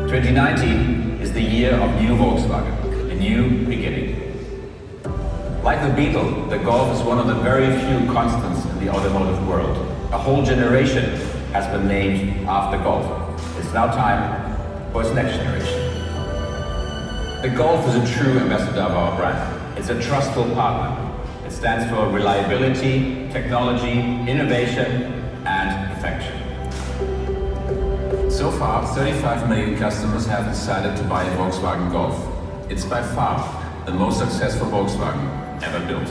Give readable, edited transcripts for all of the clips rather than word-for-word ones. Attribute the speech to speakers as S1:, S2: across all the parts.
S1: 2019 is the year of new Volkswagen, a new beginning. Like the Beetle, the Golf is one of the very few constants in the automotive world. A whole generation has been named after Golf. It's now time for its next generation. The Golf is a true ambassador of our brand. It's a trustful partner. It stands for reliability, technology, innovation, and perfection. So far, 35 million customers have decided to buy a Volkswagen Golf. It's by far the most successful Volkswagen ever built.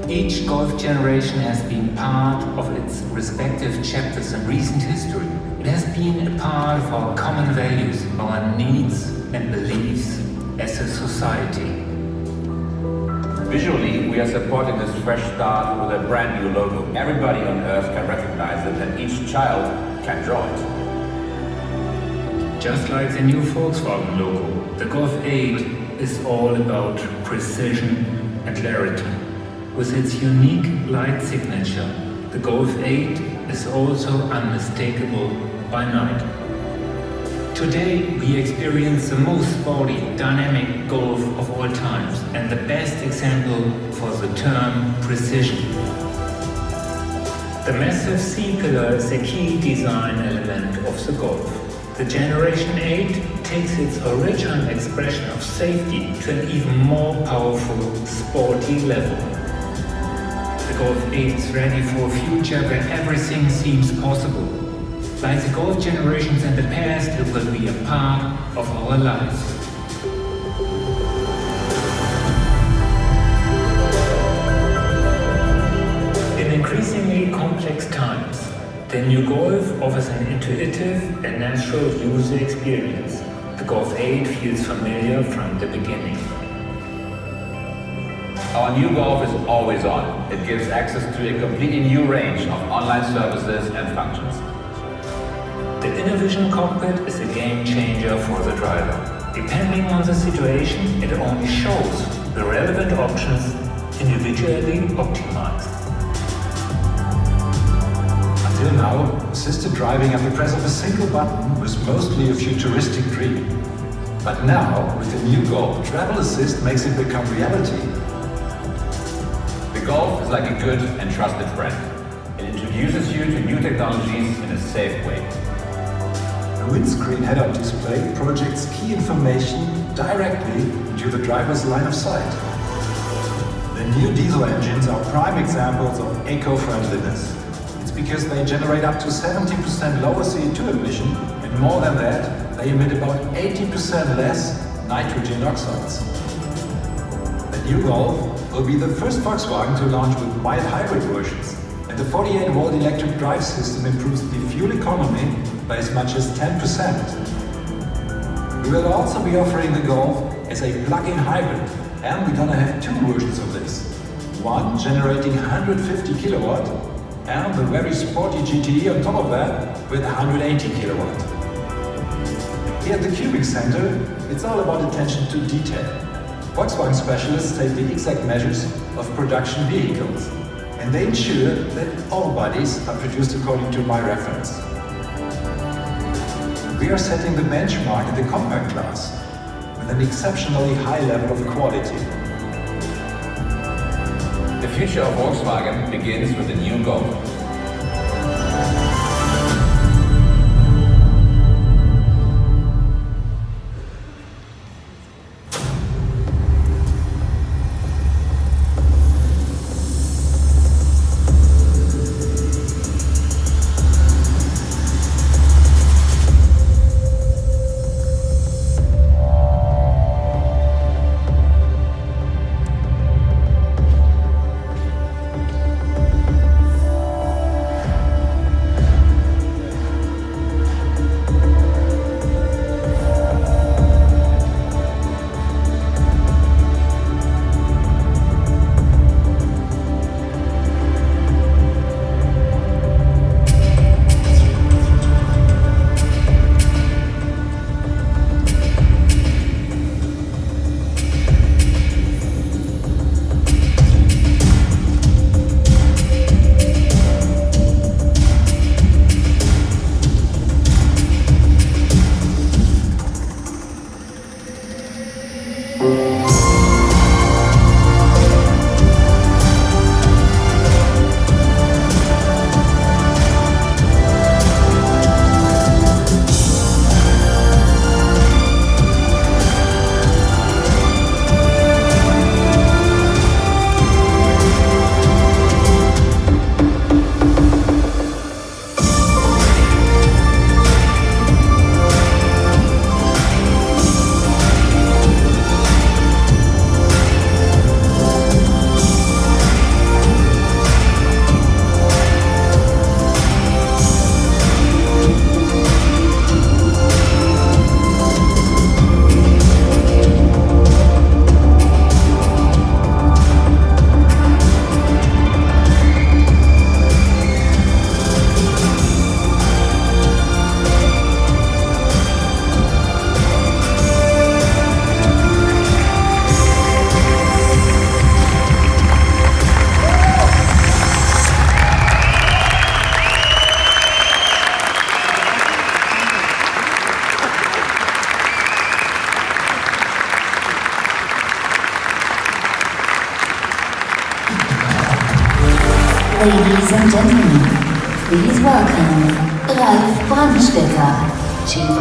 S2: Each Golf generation has been part of its respective chapters in recent history. It has been a part of our common values, our needs and beliefs as a society.
S1: Visually, we are supporting this fresh start with a brand new logo. Everybody on Earth can recognize it, and each child can draw it.
S2: Just like the new Volkswagen logo, the Golf 8 is all about precision and clarity. With its unique light signature, the Golf 8 is also unmistakable by night. Today we experience the most sporty, dynamic Golf of all times and the best example for the term precision. The massive C-pillar is a key design element of the Golf. The Generation 8 takes its original expression of safety to an even more powerful, sporty level. The Golf 8 is ready for a future where everything seems possible. Like the Golf generations in the past, it will be a part of our lives. In increasingly complex times, the new Golf offers an intuitive and natural user experience. The Golf 8 feels familiar from the beginning.
S1: Our new Golf is always on. It gives access to a completely new range of online services and functions.
S2: The Innovision Cockpit is a game changer for the driver. Depending on the situation, it only shows the relevant options individually optimized.
S3: Until now, assisted driving at the press of a single button was mostly a futuristic dream. But now, with the new Golf, Travel Assist makes it become reality.
S1: The Golf is like a good and trusted friend. It introduces you to new technologies in a safe way.
S3: The windscreen head-up display projects key information directly into the driver's line of sight. The new diesel engines are prime examples of eco-friendliness. It's because they generate up to 70% lower CO2 emission, and more than that, they emit about 80% less nitrogen oxides. The new Golf will be the first Volkswagen to launch with mild hybrid versions, and the 48-volt electric drive system improves the fuel economy by as much as 10%. We will also be offering the Golf as a plug-in hybrid, and we're gonna have two versions of this. One generating 150 kilowatt, and the very sporty GTE on top of that with 180 kilowatt. Here at the Cubic Center, it's all about attention to detail. Volkswagen specialists take the exact measures of production vehicles, and they ensure that all bodies are produced according to my reference. We are setting the benchmark in the compact class with an exceptionally high level of quality.
S1: The future of Volkswagen begins with the new Golf.
S4: Ladies and gentlemen, please welcome Ralf Brandstetter, Chief